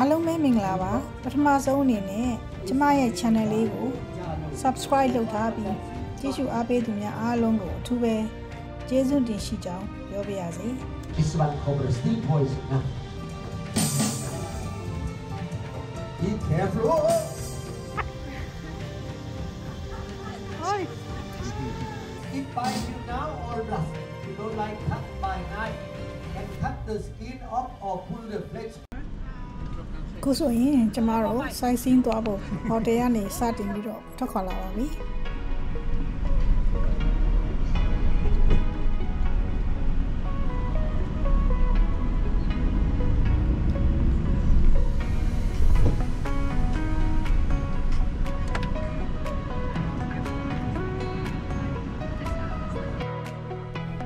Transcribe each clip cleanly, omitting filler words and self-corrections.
အားလုံးပဲမင်္ဂလာပါပထမဆုံးအနေနဲ့ကျမရဲ့ channel လေးကို subscribe လုပ်ထားပြီးကြည့်ရှုအားပေးသူများအားလုံးကိုအထူးပဲကျေးဇူးတင်ရှိကြောင်းပြောပါရစေ This one Cobra still poison now. Be careful. Hi. It bites you now or not? You don't like cut by knife. Can cut the skin off or pull the flesh. ခုဆိုရင်ကျမတို့ sightseeing သွားဖို့ဟိုတယ်ကနေစတင်ပြီးတော့ထွက်ခွာလာပါပြီ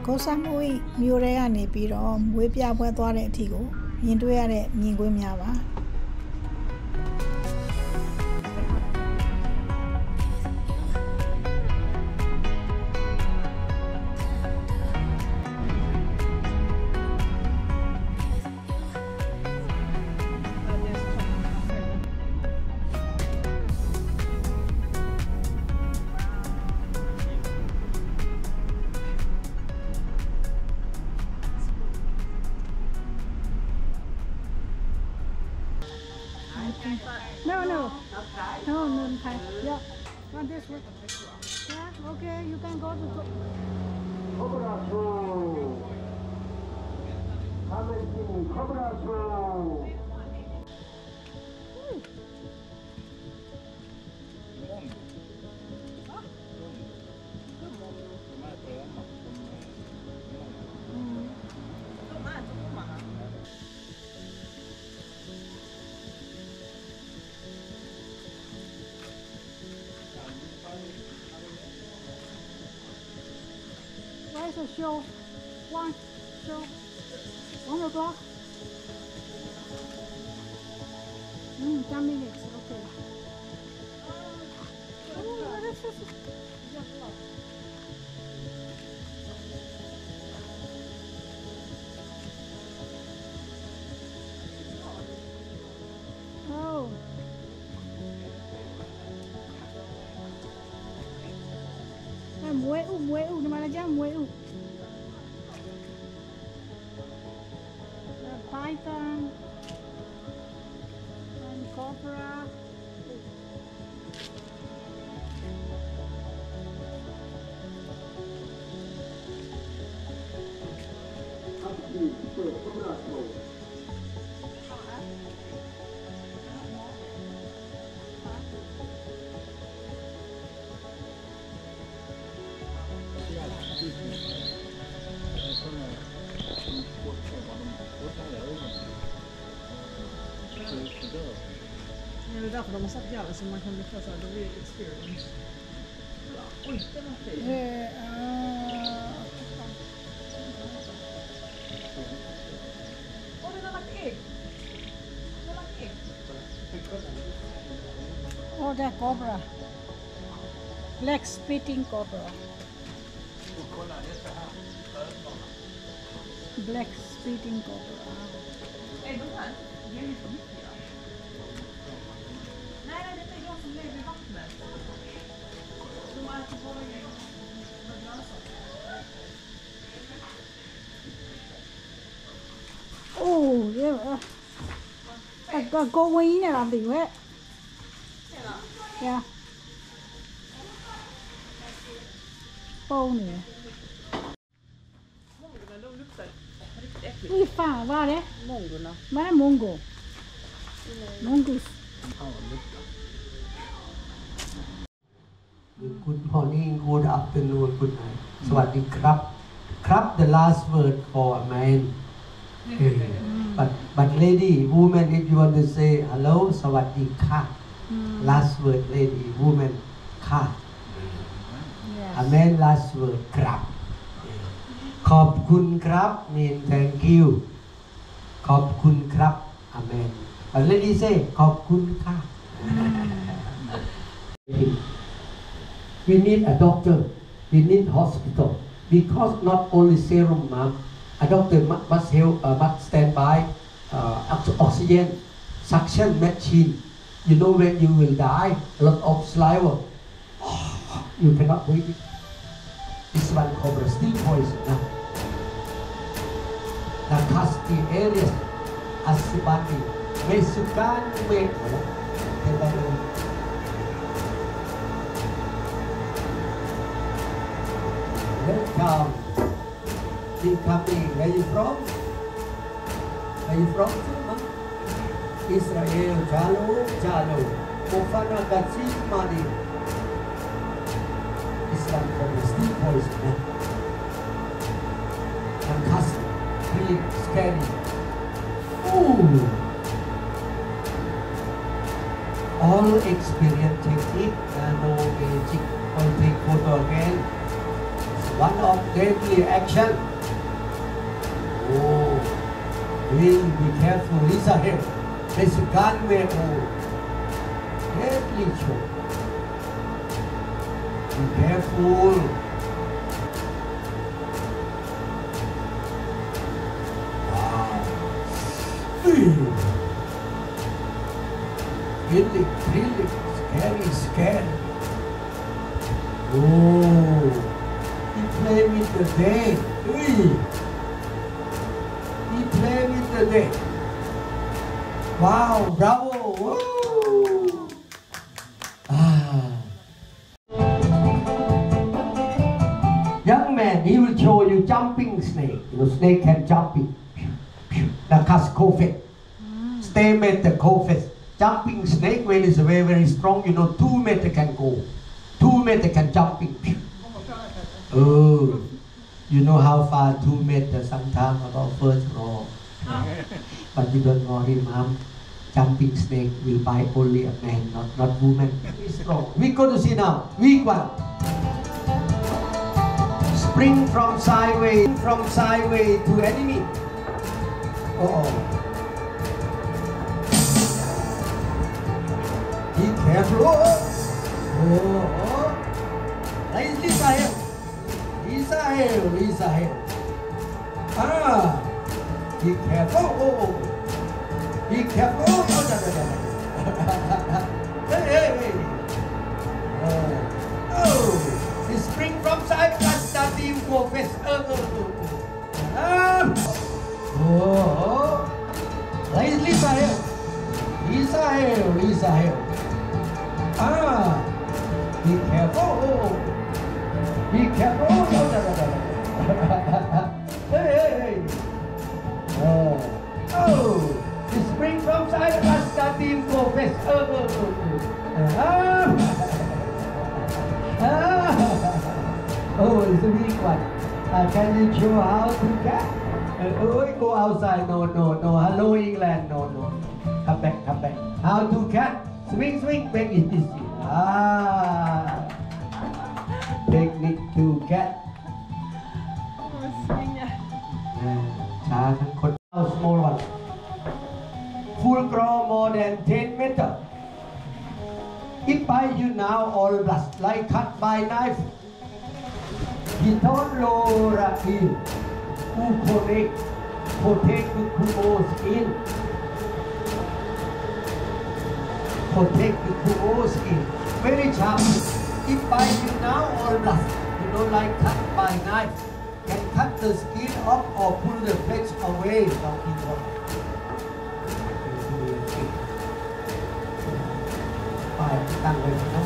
Koh Samui မြို့ထဲကနေပြီးတော့မွေးပြပွဲသွားတဲ့အထိကိုမြင်တွေ့ရတဲ့မြင်ကွင်းများပါNo, Thai. Yeah, want this one? Yeah, okay. You can go to. Cobra show. Come and see me, Cobra show. Where's the show? One show. 1 o'clock. 10 minutes. Okay. Oh. Muối u, nhưng mà là chắc muối u. Python and Cobra. Det är därför de har satt gallra så man kan bli så här, det blir experience. Oj, det var fint. Åh, den har lagt ägg. Den har lagt ägg. Oh, that Cobra. Black spitting Cobra. Black spitting Cobra. Är de här? Det är för mycket. Nej, detta är de som lever i vattnet. De äter bara grönsaker. Oh, yeah. Cô Nguyên này làm gì vậy? Yeah. Bâu nè. De luktar riktigt äckligt. Fy fan, vad är det? Mongorna. Vad är mongo? Mongus. Good morning, good afternoon, good night. สวัสดีครับ ครับ the last word for a man. But lady, woman, if you want to say hello, สวัสดีค่ะ last word lady, woman, ค่ะ a man last word ครับ ขอบคุณครับ mean thank you ขอบคุณครับ amen but lady say ขอบคุณค่ะ we need a doctor we need hospital because not only serum ma'am a doctor must help must stand by oxygen suction machine. You know when you will die, a lot of saliva. You cannot breathe it. This one Cobra still poison. Nakasti areas asibati mesukan meko tebaru. Welcome. Incoming. Where you from? Where you from? Israel. Jalo, Jalo. Kofana Gatsi Madi. Islam Cobra still poison. Nakasti. Really scary. Ooh. All experience technique, no magic. I'll take photo again. It's one of deadly action. Oh, really be careful. Lisa here. There's a gun where deadly show. Be careful. Really scary. Oh, he play with the dead. He play with the dead. Wow, bravo. Woo. Young man, he will show you jumping snake. You know, snake can jumping. The Koh Stay with the Koh. Jumping snake when it's very, very strong, you know, 2 meters can go. 2 meters can jumping. Oh, you know how far 2 meters sometimes about first row. But you don't worry, mom. Jumping snake will bite only a man, not woman. It's strong. We go to see now. Week 1. Spring from sideway to enemy. Oh. Be careful. Oh. Israel. Be careful. Be careful. Hey. Oh. It spring from side. That team go fast. Oh. Israel. Be careful. Be careful. Hey. Oh. The spring from side as the team go fast. Oh, it's a weak one. Can you show how to catch? Go outside. No. Hello, England. No. Come back. How to catch? Swing, make it easy. Technique to catch. Small one. Full grow more than 10 meters. If by you now all blast like cut by knife. Hiton lora in. Protect the kumo skin. Protect the kumo skin. Very sharp. If by you now all blast, you don't like cut by knife. Can cut the skin off or pull the flesh away from people. Tăng lên nó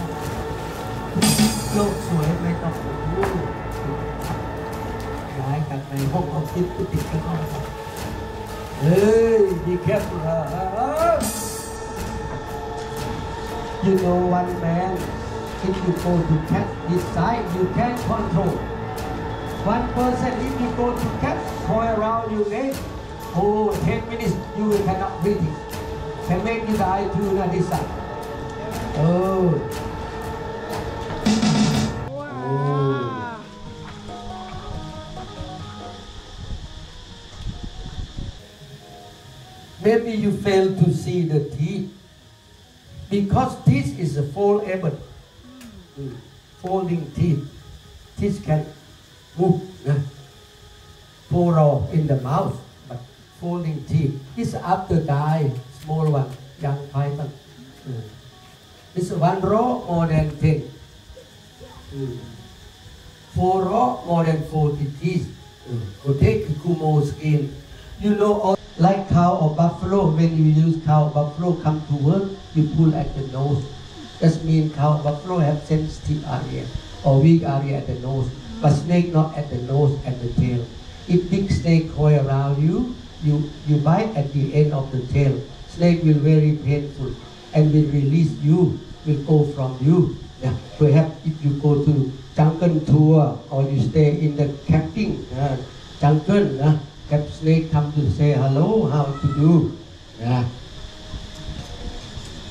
lột suối mấy tóc của chú gái cặp này không tiếp cái con. Hey, be careful. You know one man, if you go to catch this side, you can't control. One person, if you go to catch, coil around your neck, 10 minutes, you cannot breathe it. Can make you die to this side. Oh. Wow. Maybe you fail to see the teeth because teeth is a foldable, folding teeth. Teeth can move, fold in the mouth, but folding teeth is after die, small one. This one row more than 10. 4 row more than 40 teeth. So take Kumo skin. You know, like cow or buffalo, when you use cow or buffalo come to work, you pull at the nose. That means cow or buffalo have sensitive area or weak area at the nose, but snake not at the nose and the tail. If big snake coil around you, you bite at the end of the tail. Snake will very painful and will release you, will go from you. Yeah. Perhaps if you go to jungle tour or you stay in the camping jungle, have snake come to say hello, how to do. Yeah.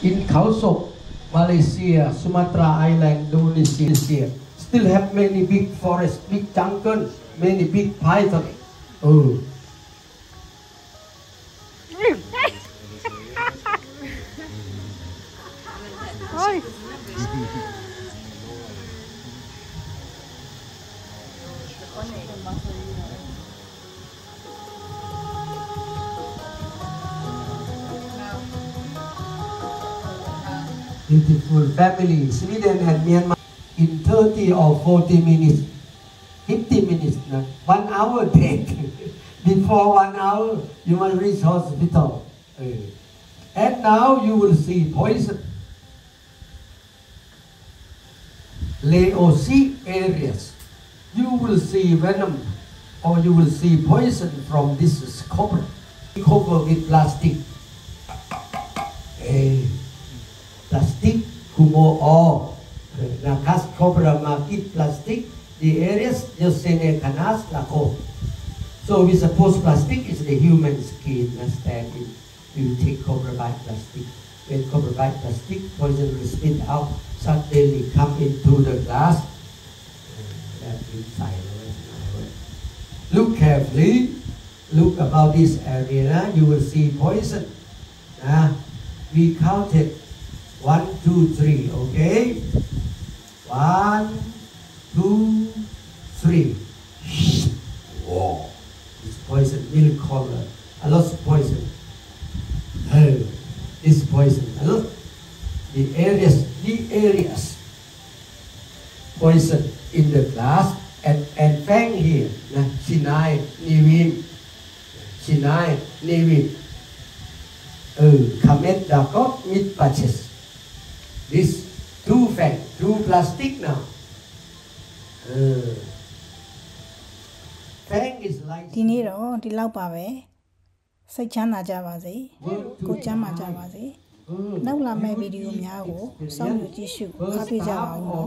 In Koh Samui, Malaysia, Sumatra Island, Indonesia, still have many big forests, big jungle, many big python. Oh. Beautiful family, Sweden and Myanmar in 30 or 40 minutes, 50 minutes, 1 hour take. Before 1 hour, you must reach hospital. And now you will see poison. Laosi areas, you will see venom or you will see poison from this cobra. Cover with plastic. Plastic, kumo or nakas cobra market plastic. The areas just sene kanas lako. So we suppose plastic is the human skin. Understand it? You take cobra bite plastic. When cobra bite plastic, poison will spit out. Suddenly come into the glass. Look carefully. Look about this area. You will see poison. We counted 1, 2, 3. Okay. 1, 2, 3. Whoa. This poison, milk color. A lot of poison. This poison. A lot. The areas. Poison in the glass and fang here. Sinai, Nivin. Sinai, Nivin. Kamet dakot mit patches. This 2 fang, 2 plastic now. Fang is like. ဒီနေ့တော့ဒီလောက်ပါပဲစိတ်ချမ်းသာကြပါစေကိုကျမ်းမာကြပါစေနောက်လာမယ့်ဗီဒီယိုများကိုစောင့်ကြည့်ကြည့်ရှုအားပေးကြပါဦးနော်